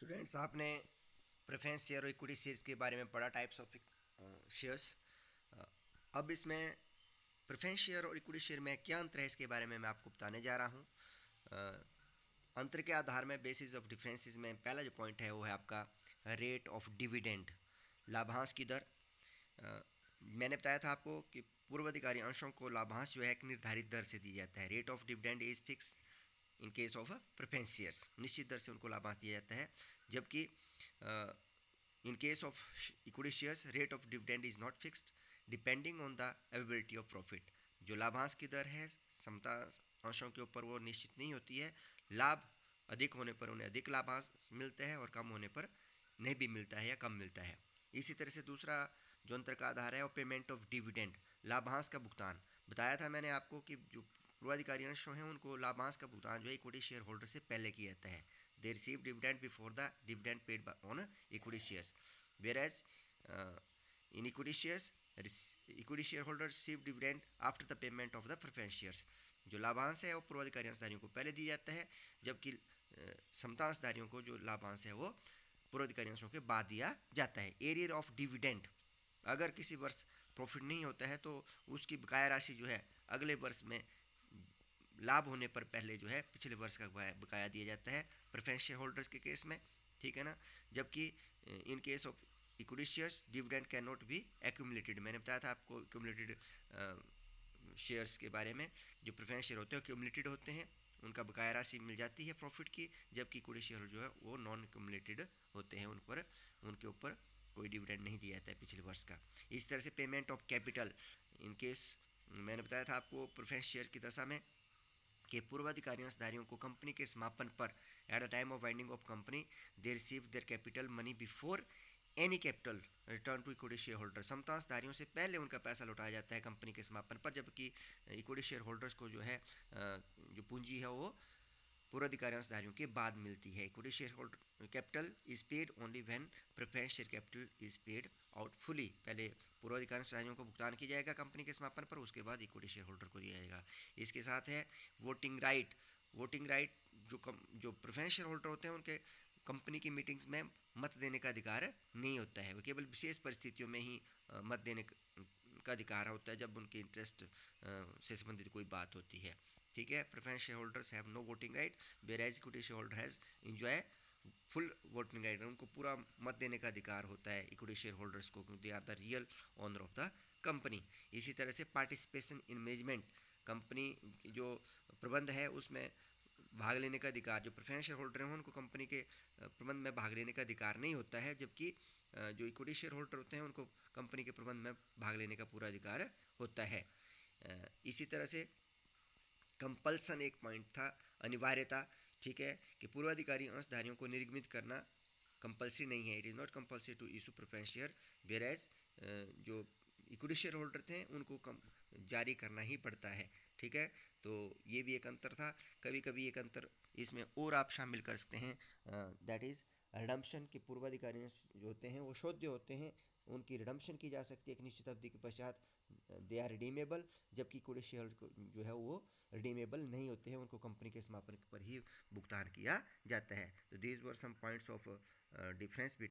Students, आपने preference share और equity shares के बारे में पढ़ा, टाइप्स ऑफ शेयर्स। अब इसमें प्रेफरेंस शेयर और इक्विटी शेयर में क्या अंतर है, इसके बारे में मैं आपको बताने जा रहा हूँ। अंतर के आधार में बेसिस ऑफ डिफरेंसेस में पहला जो पॉइंट है वो है आपका रेट ऑफ डिविडेंड, लाभांश की दर। मैंने बताया था आपको कि पूर्वाधिकारी अंशों को लाभांश जो है एक निर्धारित दर से दी जाता है। Rate of dividend is fix in case of preference shares, निश्चित दर से उनको लाभांश दिया जाता है। जबकि in case of equity shares rate of dividend is not fixed depending on the availability of profit. जो लाभांश की दर है समता अंशों के ऊपर वो निश्चित नहीं होती है। लाभ अधिक होने पर उन्हें अधिक लाभांश मिलता है और कम होने पर नहीं भी मिलता है या कम मिलता है। इसी तरह से दूसरा जो अंतर का आधार है वो पेमेंट ऑफ डिविडेंड, लाभांश का भुगतान। बताया था मैंने आपको कि जो पूर्वाधिकारी अंश हैं उनको लाभांश का भुगतान जो है इक्विटी शेयर होल्डर से पहले किया जाता है। They receive dividend before the dividend paid on equity shares, whereas in equity shares equity shareholders receive dividend after the payment of the preference shares। जो लाभांश है वो पूर्वाधिकारी अंशधारियों को पहले दिया जाता है, जबकि समता अंशधारियों को जो लाभांश है वो पूर्वाधिकारी अंशों के बाद दिया जाता है। एरियर ऑफ डिविडेंड, अगर किसी वर्ष प्रॉफिट नहीं होता है तो उसकी बकाया राशि जो है अगले वर्ष में लाभ होने पर पहले जो है पिछले वर्ष का बकाया दिया जाता है प्रेफरेंस शेयर होल्डर्स के केस में, ठीक है ना। जबकि in case of equity shares dividend can not be accumulated. मैंने बताया था आपको एक्यूमुलेटेड शेयर्स के बारे में। जो प्रेफरेंस शेयर होते हैं एक्यूमुलेटेड होते हैं, उनका बकाया राशि मिल जाती है प्रॉफिट की, जबकि इक्विटी शेयर जो है वो नॉन एक्यूमुलेटेड होते हैं, उनके ऊपर कोई डिविडेंड नहीं दिया जाता है पिछले वर्ष का। इस तरह से payment of capital, in case मैंने बताया था आपको प्रेफरेंस शेयर की दशा में कि पूर्वाधिकारी अंशधारियों को कंपनी के समापन पर at the time of winding of company they receive their capital money before any capital return to equity share holder. समतांशधारियों से पहले उनका पैसा लौटाया जाता है कंपनी के समापन पर, जबकि इक्विटी शेयर होल्डर्स को जो है जो पूंजी है वो पूर्वाधिकारी अंशधारियों के बाद मिलती है। Equity share holder capital is paid only when preference share capital is paid out fully. पहले पूर्वाधिकारी अंशधारियों को भुगतान किया जाएगा कंपनी के समापन पर, उसके बाद इक्विटी शेयर होल्डर को दिया जाएगा। इसके साथ है वोटिंग राइट। वोटिंग राइट जो प्रेफरेंस शेयर होल्डर होते हैं उनके कंपनी की मीटिंग्स में मत देने का अधिकार नहीं होता है। वो केवल विशेष परिस्थितियों में ही मत देने का अधिकार होता है, जब उनके इंटरेस्ट से संबंधित कोई बात होती है, ठीक है। Preference shareholders have no voting right, whereas equity share holder has enjoy full voting right. उनको पूरा मत देने का अधिकार होता है इक्विटी शेयर होल्डर्स को, क्योंकि they are the real owner of the company. इसी तरह से पार्टिसिपेशन इन मैनेजमेंट, कंपनी जो प्रबंध है उसमें भाग लेने का अधिकार, जो प्रेफरेंस शेयर होल्डर हैं उनको कंपनी के प्रबंध में भाग लेने का अधिकार नहीं होता है, जबकि जो इक्विटी शेयर होल्डर होते हैं उनको कंपनी के प्रबंध में भाग लेने का पूरा अधिकार होता है। इसी तरह से कंपल्सन एक पॉइंट था, अनिवार्यता, ठीक है, कि पूर्वाधिकारी अंशधारियों को निर्गमित करना कंपल्सरी नहीं है। It is not compulsory to issue preference share, whereas जो इक्विटी शेयर होल्डर थे उनको जारी करना ही पड़ता है, ठीक है। तो ये भी एक अंतर था। कभी कभी एक अंतर इसमें और आप शामिल कर सकते हैं, दैट इज़ रिडम्पशन। के पूर्वाधिकारी जो होते हैं वो शोध्य होते हैं, उनकी रिडम्पशन की जा सकती है एक निश्चित अवधि के पश्चात, दे आर रिडीमेबल। जबकि इक्विटी शेयर जो है वो रिडीमेबल नहीं होते हैं, उनको कंपनी के समापन पर ही भुगतान किया जाता है। तो these were some points of difference